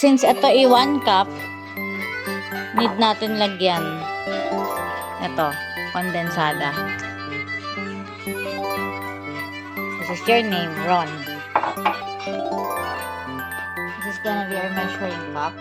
since ito ay 1 cup, need natin lagyan ito, kondensada. This is your name, Ron. This is gonna be our measuring cup.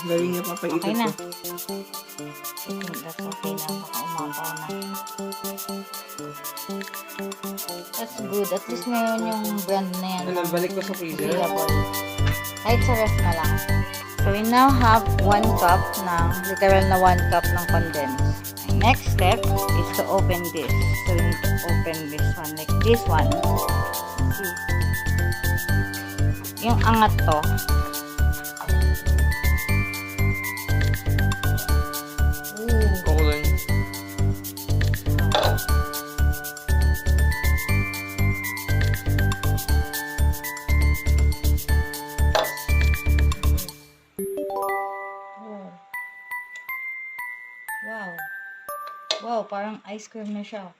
Galing niya papaitot Okay na. ko. I think that's okay na. Baka umapaw na. That's good. At least ngayon yung brand na yan. Ano, balik ko sa freezer? Available. Kahit sa ref na lang. So, we now have 1 cup ng, literal na 1 cup ng condensed. Next step is to open this. So, we need to open this one. Like this one. See? Yung angat to. Kukulan. Wow. Wow, parang ice cream na siya.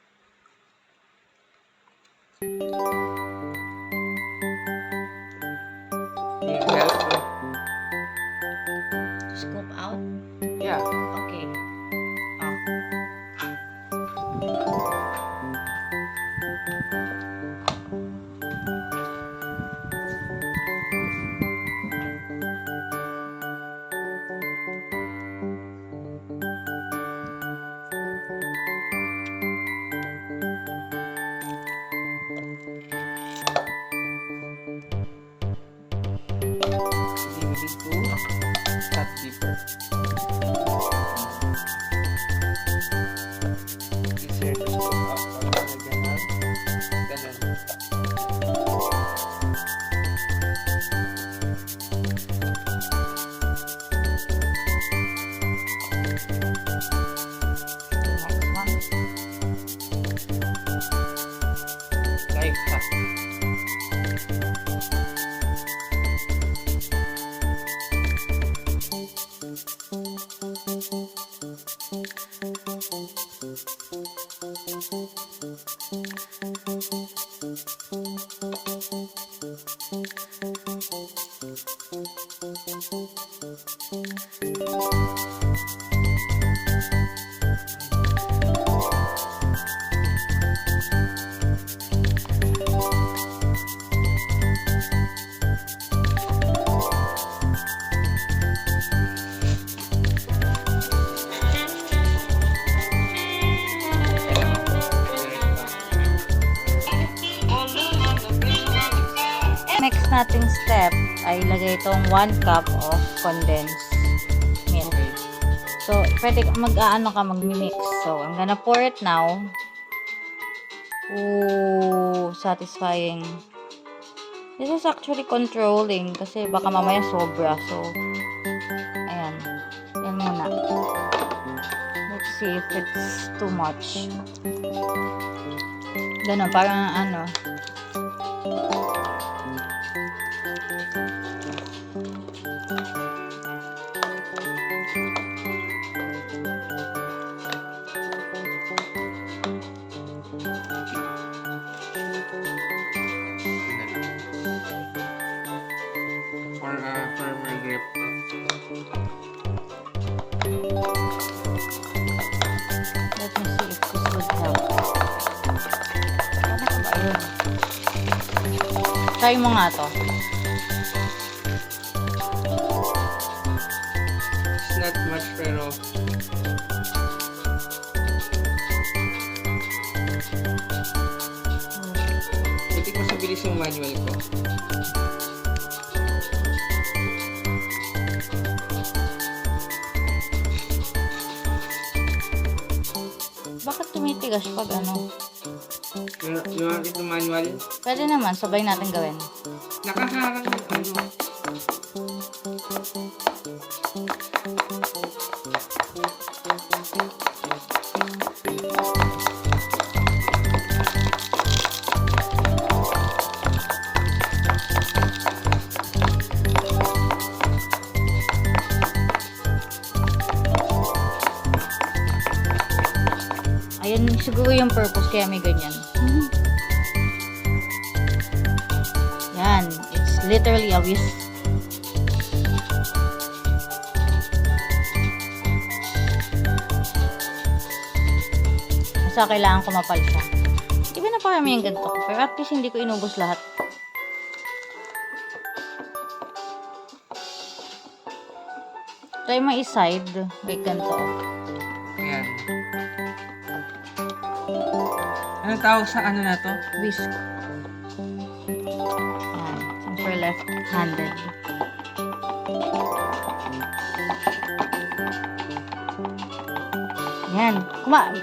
Need help? Scoop out. Yeah. Okay. Oh. DVD2. Cut deeper. Easier to scoop out. Parang ganun. Ganun. Next one. Life hack. Next nating step ay ilagay itong 1 cup of condensed milk. Okay. So, pwede mag-aano ka, mag-mix. So, I'm gonna pour it now. Ooh, satisfying. This is actually controlling kasi baka mamaya sobra. So, ayan. Yan muna. Let's see if it's too much. Ganun, parang ano. For a firmer grip. Let me see if this would help. Ano ba yun? Try mo nga to. It's not much pero mabilis yung manual ko. Bakit tumitigas pag ano? You want it to manual? Pwede naman, sabay natin gawin. Nakaharang yung ano. Ayan siguro yung purpose kaya may ganyan. Yan, it's literally a whisk. Basta kailangan kumapal siya. Di ba na parami yung ganito? Pero at least hindi ko inubos lahat. Try mo i-side. Like ganito. Ayan. Anong tawag sa ano na to? Whisk. Yan. For left-handed. Yan.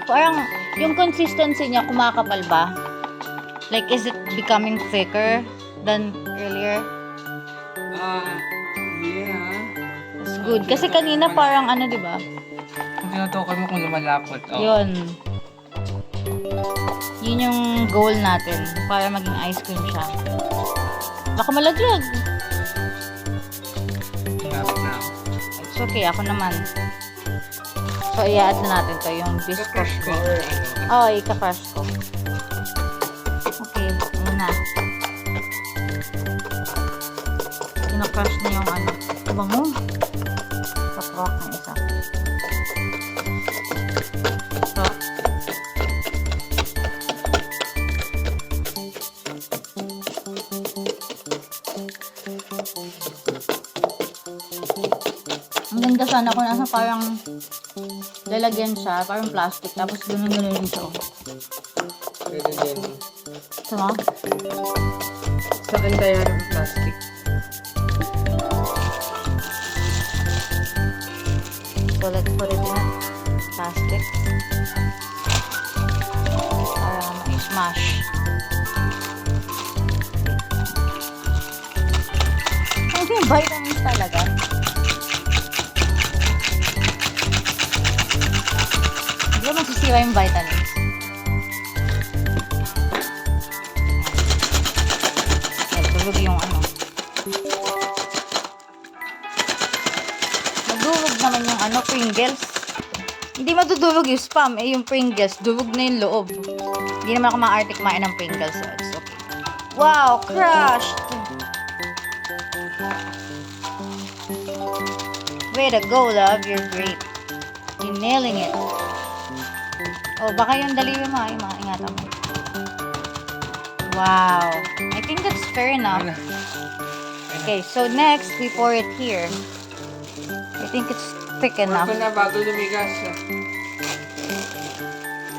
Parang yung consistency niya kumakapal ba? Like, is it becoming thicker than earlier? Yeah. It's good. Kasi kanina parang ano, di ba? Kung tinutukoy mo kung lumalapot. Oh. Yun. Yun yung goal natin. Para maging ice cream siya. Baka malaglag. Lumapot na ako. It's okay. Ako naman. So, i-add na natin to yung biscuit. Crush ko or ano. Oo, ika-crush ko. Okay, yun na. Ina-crush na yung ano. Aba mo. Paprock na isa. So, ang ganda sana kung nasa parang lalagyan siya, parang plastic, tapos ganun-ganun dito. Pwede din. So, Sa ganda yan ang plastic. so let's put it in a plastic. Para ma-smash. Kasi vitamins talaga. Hindi ba masisira yung vitamins? Nagdurog yung ano. Nagdurog naman yung ano, Pringles. Hindi madudurog yung spam, yung Pringles. Durog na yung loob. Hindi naman ako maarte kumain ng Pringles, so it's okay. Wow, crushed! Way to go, love. You're great. You're nailing it. Oh, baka yung daliri mo, ay mga ingatan mo. Wow. I think that's fair enough. Ano? Okay, so next, we pour it here. I think it's thick enough. Ako na bago lumigas.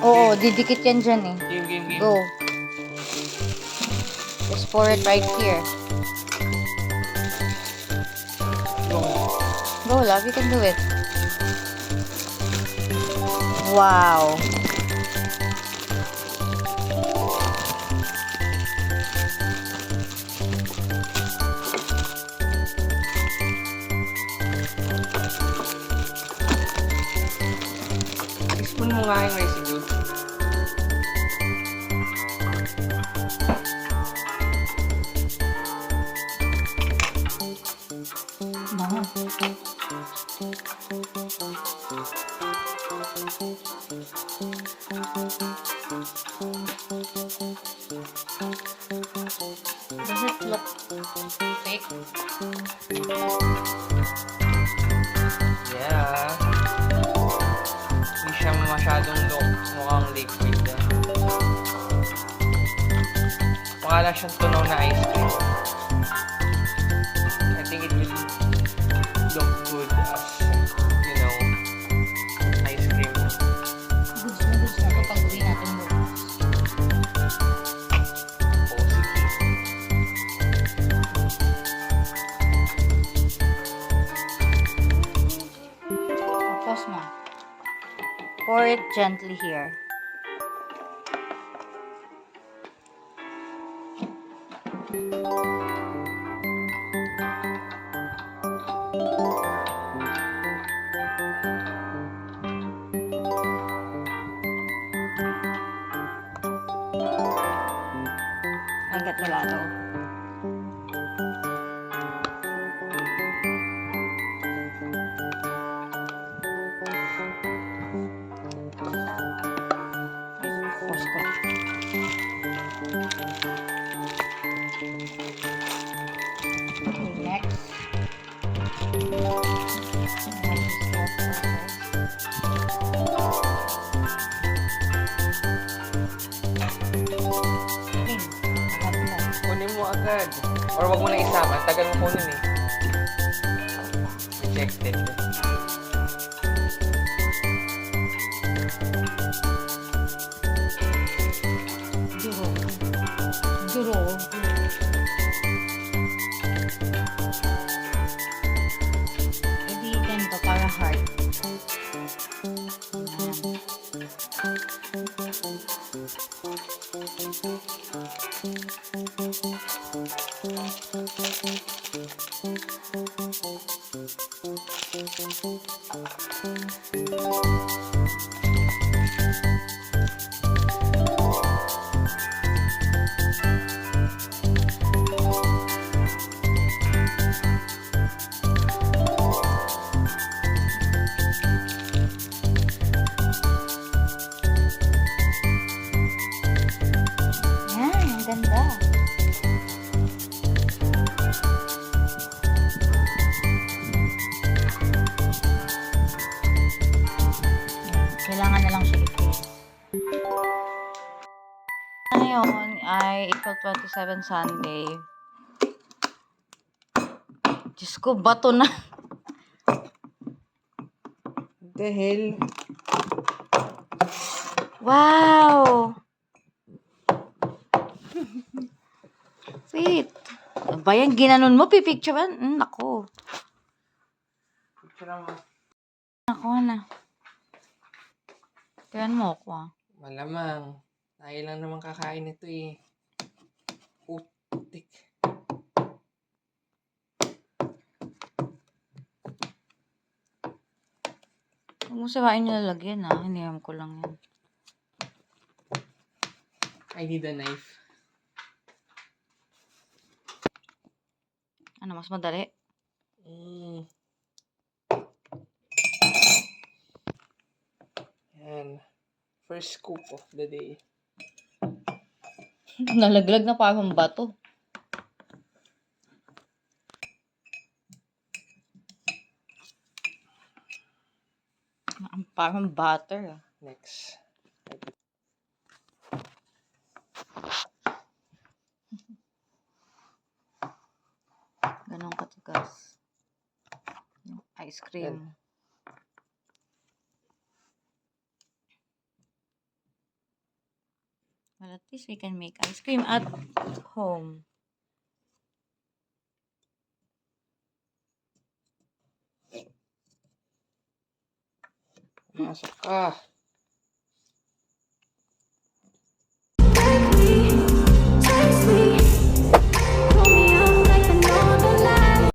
Oo, didikit yan dyan eh. Game. Go. Just pour it right here. Go, love. You can do it. Wow. Spoon mo nga yung residue. Bango. Does it look fake? Yeah. Hindi siya masyadong mukhang liquid. Mukha lang siyang tunaw na ice cream. I think it will look good as, you know, ice cream. Goods na kapag uwi natin bukas. Positive. pour it gently here. Agad gelato. Pause ko. Okay, next. Kunin mo agad. Or wag mo na isama. Tagal mo kunin eh. Rejected. Duro. Hindi ganito para hard. Yan, ang ganda. Kailangan na lang siya i-freeze. Ngayon ay April 27 Sunday. Diyos ko, bato na. The hell? Wow! Wait. Ano ba yan? Ginanon mo? Pipicturean? Nako. Picture mo. Nako na. Tingnan mo ako ah. Malamang. Tayo lang naman kakain ito eh. Putik. Huwag mo sabahin yung lalagyan ah. Hiniham ko lang yan. I need a knife. Ano, mas madali? Yan. First scoop of the day. Nalaglag na parang bato. Parang butter ah. Next. Ganun katigas. Yung ice cream. Well, at least we can make ice cream at home. Masok ka.